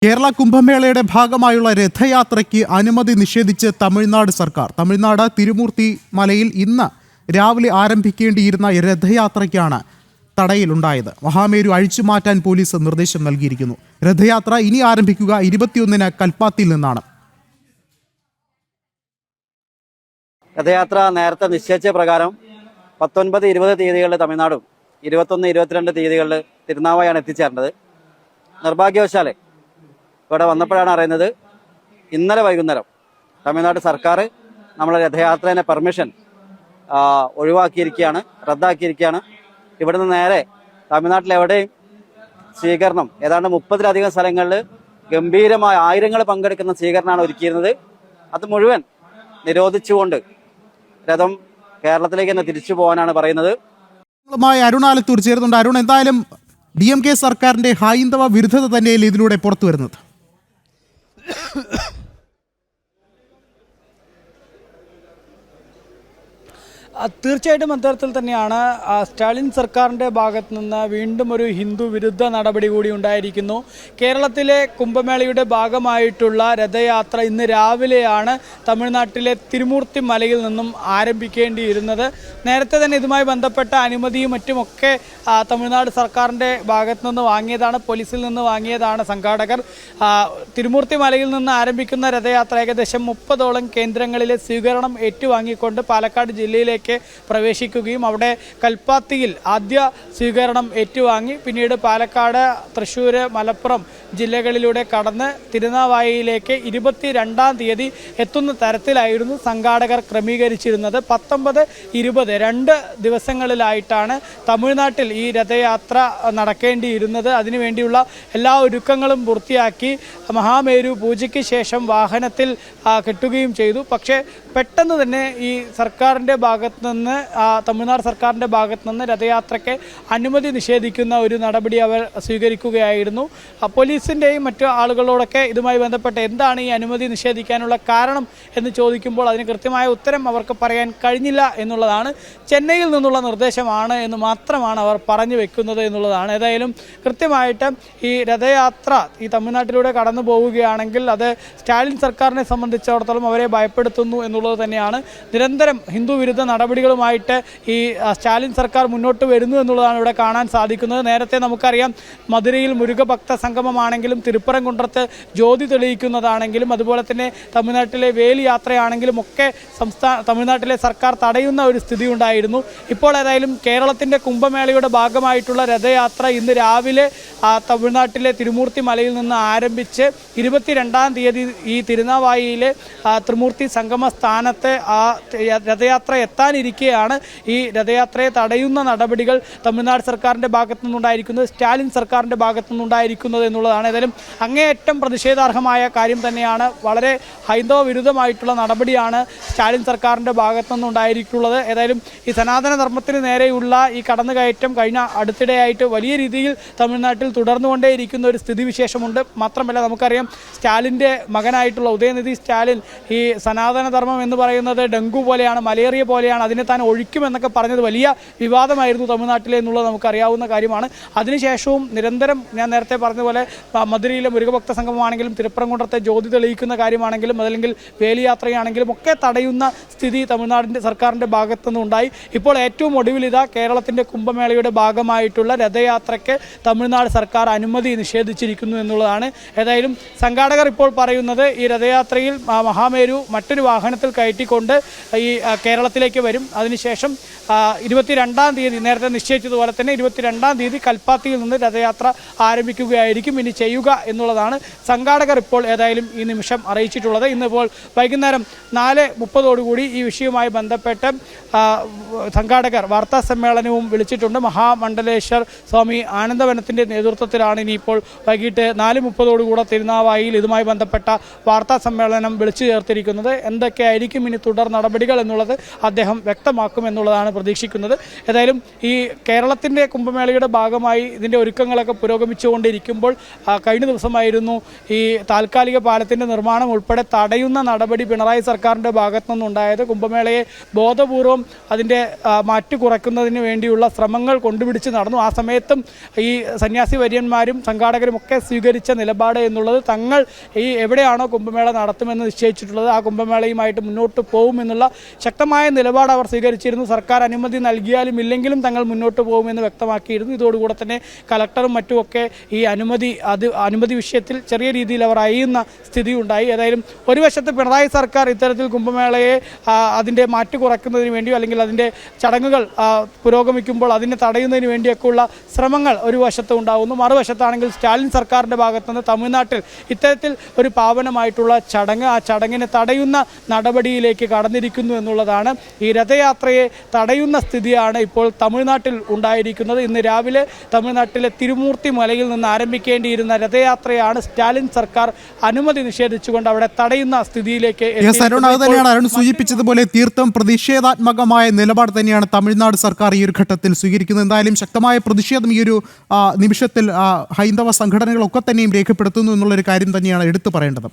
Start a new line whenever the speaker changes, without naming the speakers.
കേരള കുംഭമേളയുടെ ഭാഗമായുള്ള രഥയാത്രയ്ക്ക് അനുമതി നിഷേധിച്ച് തമിഴ്നാട് സർക്കാർ. തമിഴ്നാട് തിരുമൂർത്തി മലയിൽ ഇന്ന് രാവിലെ ആരംഭിക്കേണ്ടിയിരുന്ന രഥയാത്രയ്ക്കാണ് തടയിലുണ്ടായത്. മഹാമേരു അഴിച്ചുമാറ്റാൻ പോലീസ് നിർദ്ദേശം നൽകിയിരിക്കുന്നു. രഥയാത്ര ഇനി ആരംഭിക്കുക 21-ന് കൽപ്പാത്തിയിൽ നിന്നാണ്.
രഥയാത്ര നേരത്തെ നിശ്ചയിച്ച പ്രകാരം 19, 20 തീയതികളിൽ തമിഴ്നാടും 21, 22 തീയതികളിൽ തിരുനാവായാണ് എത്തിച്ചേർന്നത്. നിർഭാഗ്യവശാൽ ഇവിടെ വന്നപ്പോഴാണ് അറിയുന്നത് ഇന്നലെ വൈകുന്നേരം തമിഴ്നാട് സർക്കാർ നമ്മളെ രഥയാത്രേനെ പെർമിഷൻ ഒഴിവാക്കിയിരിക്കുകയാണ്, റദ്ദാക്കിയിരിക്കുകയാണ്. ഇവിടുന്ന് നേരെ തമിഴ്നാട്ടിലെവിടെയും സ്വീകരണം ഏതാണ്ട് 30-ലധികം സ്ഥലങ്ങളിൽ ഗംഭീരമായ ആയിരങ്ങൾ പങ്കെടുക്കുന്ന സ്വീകരണമാണ് ഒരുക്കിയിരുന്നത്. അത് മുഴുവൻ നിരോധിച്ചുകൊണ്ട് രഥം കേരളത്തിലേക്ക് തന്നെ തിരിച്ചു പോകാനാണ് പറയുന്നത്.
അരുണാലത്തൂർ ചേരുന്നുണ്ട്. അരുൺ, എന്തായാലും DMK സർക്കാരിന്റെ ഹൈന്ദവ വിരുദ്ധത തന്നെയല്ലേ ഇതിലൂടെ പുറത്തു വരുന്നത്?
തീർച്ചയായിട്ടും അത്തരത്തിൽ തന്നെയാണ്. സ്റ്റാലിൻ സർക്കാരിൻ്റെ ഭാഗത്ത് നിന്ന് വീണ്ടും ഒരു ഹിന്ദു വിരുദ്ധ നടപടി കൂടി ഉണ്ടായിരിക്കുന്നു. കേരളത്തിലെ കുംഭമേളയുടെ ഭാഗമായിട്ടുള്ള രഥയാത്ര ഇന്ന് രാവിലെയാണ് തമിഴ്നാട്ടിലെ തിരുമൂർത്തി മലയിൽ നിന്നും ആരംഭിക്കേണ്ടിയിരുന്നത്. നേരത്തെ തന്നെ ഇതുമായി ബന്ധപ്പെട്ട അനുമതിയും മറ്റുമൊക്കെ തമിഴ്നാട് സർക്കാരിൻ്റെ ഭാഗത്ത് നിന്ന് വാങ്ങിയതാണ്, പോലീസിൽ നിന്ന് വാങ്ങിയതാണ് സംഘാടകർ. തിരുമൂർത്തി മലയിൽ നിന്ന് ആരംഭിക്കുന്ന രഥയാത്ര ഏകദേശം 30ഓളം കേന്ദ്രങ്ങളിലെ സ്വീകരണം ഏറ്റുവാങ്ങിക്കൊണ്ട് പാലക്കാട് ജില്ലയിലേക്ക് പ്രവേശിക്കുകയും അവിടെ കൽപ്പാത്തിയിൽ ആദ്യ സ്വീകരണം ഏറ്റുവാങ്ങി പിന്നീട് പാലക്കാട്, തൃശ്ശൂർ, മലപ്പുറം ജില്ലകളിലൂടെ കടന്ന് തിരുനാവായിലേക്ക് 22-ാം തീയതി എത്തുന്ന തരത്തിലായിരുന്നു സംഘാടകർ ക്രമീകരിച്ചിരുന്നത്. 19, 20 2 ദിവസങ്ങളിലായിട്ടാണ് തമിഴ്നാട്ടിൽ ഈ രഥയാത്ര നടക്കേണ്ടിയിരുന്നത്. അതിനുവേണ്ടിയുള്ള എല്ലാ ഒരുക്കങ്ങളും പൂർത്തിയാക്കി മഹാമേരു പൂജയ്ക്ക് ശേഷം വാഹനത്തിൽ കെട്ടുകയും ചെയ്തു. പക്ഷേ പെട്ടെന്ന് തന്നെ ഈ സർക്കാരിൻ്റെ ഭാഗത്ത് നിന്ന്, തമിഴ്നാട് സർക്കാരിൻ്റെ ഭാഗത്ത് നിന്ന് രഥയാത്രയ്ക്ക് അനുമതി നിഷേധിക്കുന്ന ഒരു നടപടി അവർ സ്വീകരിക്കുകയായിരുന്നു. പോലീസിൻ്റെയും മറ്റു ആളുകളോടൊക്കെ ഇതുമായി ബന്ധപ്പെട്ട് എന്താണ് ഈ അനുമതി നിഷേധിക്കാനുള്ള കാരണം എന്ന് ചോദിക്കുമ്പോൾ അതിന് കൃത്യമായ ഉത്തരം അവർക്ക് പറയാൻ കഴിഞ്ഞില്ല എന്നുള്ളതാണ്. ചെന്നൈയിൽ നിന്നുള്ള നിർദ്ദേശമാണ് എന്ന് മാത്രമാണ് അവർ പറഞ്ഞു വെക്കുന്നത് എന്നുള്ളതാണ്. ഏതായാലും കൃത്യമായിട്ട് ഈ രഥയാത്ര ഈ തമിഴ്നാട്ടിലൂടെ കടന്നു പോവുകയാണെങ്കിൽ അത് സ്റ്റാലിൻ സർക്കാരിനെ സംബന്ധിച്ചിടത്തോളം അവരെ ഭയപ്പെടുത്തുന്നു എന്നുള്ളത് തന്നെയാണ്. നിരന്തരം ഹിന്ദു വിരുദ്ധ നടപടികളുമായിട്ട് ഈ സ്റ്റാലിൻ സർക്കാർ മുന്നോട്ട് വരുന്നു എന്നുള്ളതാണ് ഇവിടെ കാണാൻ സാധിക്കുന്നത്. നേരത്തെ നമുക്കറിയാം മധുരയിൽ മുരുകഭക്ത സംഗമമാണെങ്കിലും തിരുപ്പരംകുன்றത്ത് ജ്യോതി തെളിയിക്കുന്നതാണെങ്കിലും അതുപോലെ തന്നെ തമിഴ്നാട്ടിലെ വേലി യാത്രയാണെങ്കിലും ഒക്കെ തമിഴ്നാട്ടിലെ സർക്കാർ തടയുന്ന ഒരു സ്ഥിതി ഉണ്ടായിരുന്നു. ഇപ്പോൾ ഏതായാലും കേരളത്തിൻ്റെ കുംഭമേളയുടെ ഭാഗമായിട്ടുള്ള രഥയാത്ര ഇന്ന് രാവിലെ തമിഴ്നാട്ടിലെ തിരുമൂർത്തി മലയിൽ നിന്ന് ആരംഭിച്ച് 22-ാം തീയതി ഈ തിരുനാവായിയിലെ ത്രിമൂർത്തി സംഗമ സ്ഥാനത്ത് രഥയാത്ര എത്താനിരിക്കെയാണ് ഈ രഥയാത്രയെ തടയുന്ന നടപടികൾ തമിഴ്നാട് സർക്കാരിൻ്റെ ഭാഗത്തു നിന്നുണ്ടായിരിക്കുന്നത്, സ്റ്റാലിൻ സർക്കാരിൻ്റെ ഭാഗത്തു നിന്നുണ്ടായിരിക്കുന്നത് എന്നുള്ളതാണ്. ഏതായാലും അങ്ങേയറ്റം പ്രതിഷേധാർഹമായ കാര്യം തന്നെയാണ്. വളരെ ഹൈന്ദവ വിരുദ്ധമായിട്ടുള്ള നടപടിയാണ് സ്റ്റാലിൻ സർക്കാരിൻ്റെ ഭാഗത്തു നിന്നുണ്ടായിരിക്കുള്ളത്. ഏതായാലും ഈ സനാതന ധർമ്മത്തിന് നേരെയുള്ള ഈ കടന്നുകയറ്റം കഴിഞ്ഞ അടുത്തിടെയായിട്ട് വലിയ രീതിയിൽ തമിഴ്നാട്ടിൽ തുടർന്നുകൊണ്ടേയിരിക്കുന്ന ഒരു സ്ഥിതിവിശേഷമുണ്ട്. മാത്രമല്ല നമുക്കറിയാം സ്റ്റാലിൻ്റെ മകനായിട്ടുള്ള ഉദയനിധി സ്റ്റാലിൻ ഈ സനാതന ധർമ്മം എന്ന് പറയുന്നത് ഡെങ്കു പോലെയാണ്, മലേറിയ പോലെയാണ്, അതിനെ താൻ ഒഴിക്കുമെന്നൊക്കെ പറഞ്ഞത് വലിയ വിവാദമായിരുന്നു തമിഴ്നാട്ടിലെ എന്നുള്ളത് നമുക്കറിയാവുന്ന കാര്യമാണ്. അതിനുശേഷവും നിരന്തരം ഞാൻ നേരത്തെ പറഞ്ഞതുപോലെ മധുരയിലെ മുരുകഭക്ത സംഗമമാണെങ്കിലും തിരുപ്പരംകുன்றത്തെ ജ്യോതി തെളിയിക്കുന്ന കാര്യമാണെങ്കിലും അതല്ലെങ്കിൽ വേലിയാത്രയാണെങ്കിലും ഒക്കെ തടയുന്ന സ്ഥിതി തമിഴ്നാടിൻ്റെ സർക്കാരിൻ്റെ ഭാഗത്തു നിന്നുണ്ടായി. ഇപ്പോൾ ഏറ്റവും ഒടുവിൽ ഇതാ കേരളത്തിൻ്റെ കുംഭമേളയുടെ ഭാഗമായിട്ടുള്ള രഥയാത്രയ്ക്ക് തമിഴ്നാട് സർക്കാർ അനുമതി നിഷേധിച്ചിരിക്കുന്നു എന്നുള്ളതാണ്. ഏതായാലും സംഘാടകർ ഇപ്പോൾ പറയുന്നത് ഈ രഥയാത്രയിൽ മഹാമേരു മറ്റൊരു വാഹനത്തിൽ കയറ്റിക്കൊണ്ട് ഈ കേരളത്തിലേക്ക് വരും. അതിനുശേഷം 22-ാം തീയതി നേരത്തെ നിശ്ചയിച്ചതുപോലെ തന്നെ 22-ാം തീയതി കൽപ്പാത്തിയിൽ നിന്ന് രഥയാത്ര ആരംഭിക്കുകയായിരിക്കും ഇനി ചെയ്യുക എന്നുള്ളതാണ് സംഘാടകർ ഇപ്പോൾ ഏതായാലും ഈ നിമിഷം അറിയിച്ചിട്ടുള്ളത്. ഇന്നിപ്പോൾ വൈകുന്നേരം 4:30 ഈ വിഷയവുമായി ബന്ധപ്പെട്ട് സംഘാടകർ വാർത്താ സമ്മേളനവും വിളിച്ചിട്ടുണ്ട്. മഹാമണ്ഡലേശ്വർ സ്വാമി ആനന്ദവനത്തിൻ്റെ നേതൃത്വത്തിലാണ് ഇനിയിപ്പോൾ വൈകിട്ട് 4:30 തിരുനാവായിൽ ഇതുമായി ബന്ധപ്പെട്ട വാർത്താ സമ്മേളനം വിളിച്ചു ചേർത്തിരിക്കുന്നത്. എന്തൊക്കെയായിരിക്കും ഇനി തുടർ നടപടികൾ എന്നുള്ളത് അദ്ദേഹം അദ്ദേഹം വ്യക്തമാക്കുമെന്നുള്ളതാണ് പ്രതീക്ഷിക്കുന്നത്. ഏതായാലും ഈ കേരളത്തിൻ്റെ കുംഭമേളയുടെ ഭാഗമായി ഇതിൻ്റെ ഒരുക്കങ്ങളൊക്കെ പുരോഗമിച്ചുകൊണ്ടിരിക്കുമ്പോൾ കഴിഞ്ഞ ദിവസമായിരുന്നു ഈ താൽക്കാലിക പാലത്തിൻ്റെ നിർമ്മാണം ഉൾപ്പെടെ തടയുന്ന നടപടി പിണറായി സർക്കാരിൻ്റെ ഭാഗത്തു നിന്നുണ്ടായത്. കുംഭമേളയെ ബോധപൂർവം അതിൻ്റെ മാറ്റു കുറയ്ക്കുന്നതിന് വേണ്ടിയുള്ള ശ്രമങ്ങൾ കൊണ്ടുപിടിച്ച് നടന്നു. ആ സമയത്തും ഈ സന്യാസി വര്യന്മാരും സംഘാടകരും ഒക്കെ സ്വീകരിച്ച നിലപാട് എന്നുള്ളത് തങ്ങൾ ഈ എവിടെയാണോ കുംഭമേള നടത്തുമെന്ന് നിശ്ചയിച്ചിട്ടുള്ളത് ആ കുംഭമേളയുമായിട്ട് മുന്നോട്ട് പോകുമെന്നുള്ള ശക്തമായ നിലപാട് അവർ സ്വീകരിച്ചിരുന്നു. സർക്കാർ അനുമതി നൽകിയാലും ഇല്ലെങ്കിലും തങ്ങൾ മുന്നോട്ട് പോകുമെന്ന് വ്യക്തമാക്കിയിരുന്നു. ഇതോടുകൂടെ തന്നെ കലക്ടറും മറ്റുമൊക്കെ ഈ അനുമതി വിഷയത്തിൽ ചെറിയ രീതിയിൽ അവർ അയ്യുന്ന സ്ഥിതി ഉണ്ടായി. ഏതായാലും ഒരു വശത്ത് പിണറായി സർക്കാർ ഇത്തരത്തിൽ കുംഭമേളയെ അതിൻ്റെ മാറ്റു കുറയ്ക്കുന്നതിന് വേണ്ടിയോ അല്ലെങ്കിൽ അതിൻ്റെ ചടങ്ങുകൾ പുരോഗമിക്കുമ്പോൾ അതിനെ തടയുന്നതിന് വേണ്ടിയൊക്കെയുള്ള ശ്രമങ്ങൾ ഒരു വശത്ത് ഉണ്ടാകുന്നു. മറുവശത്താണെങ്കിൽ സ്റ്റാലിൻ സർക്കാരിൻ്റെ ഭാഗത്തുനിന്ന് തമിഴ്നാട്ടിൽ ഇത്തരത്തിൽ ഒരു പാവനമായിട്ടുള്ള ചടങ്ങ് ആ ചടങ്ങിനെ തടയുന്ന നടപടിയിലേക്ക് കടന്നിരിക്കുന്നു എന്നുള്ളതാണ്. ഈ രഥയാത്രയെ തടയുന്ന സ്ഥിതിയാണ് ഇപ്പോൾ തമിഴ്നാട്ടിൽ ഉണ്ടായിരിക്കുന്നത്. ഇന്ന് രാവിലെ തമിഴ്നാട്ടിലെ തിരുമൂർത്തി മലയിൽ നിന്ന് ആരംഭിക്കേണ്ടിയിരുന്ന രഥയാത്രയാണ് സ്റ്റാലിൻ സർക്കാർ അനുമതി നിഷേധിച്ചുകൊണ്ട് അവിടെ തടയുന്ന സ്ഥിതിയിലേക്ക്
അരുൺ സൂചിപ്പിച്ചതുപോലെ തീർത്തും പ്രതിഷേധാത്മകമായ നിലപാട് തന്നെയാണ് തമിഴ്നാട് സർക്കാർ ഈ ഒരു ഘട്ടത്തിൽ സ്വീകരിക്കുന്നത്. എന്തായാലും ശക്തമായ പ്രതിഷേധം ഈ ഒരു നിമിഷത്തിൽ ഹൈന്ദവ സംഘടനകളൊക്കെ തന്നെയും രേഖപ്പെടുത്തുന്നു എന്നുള്ളൊരു കാര്യം തന്നെയാണ് എടുത്തു പറയേണ്ടത്.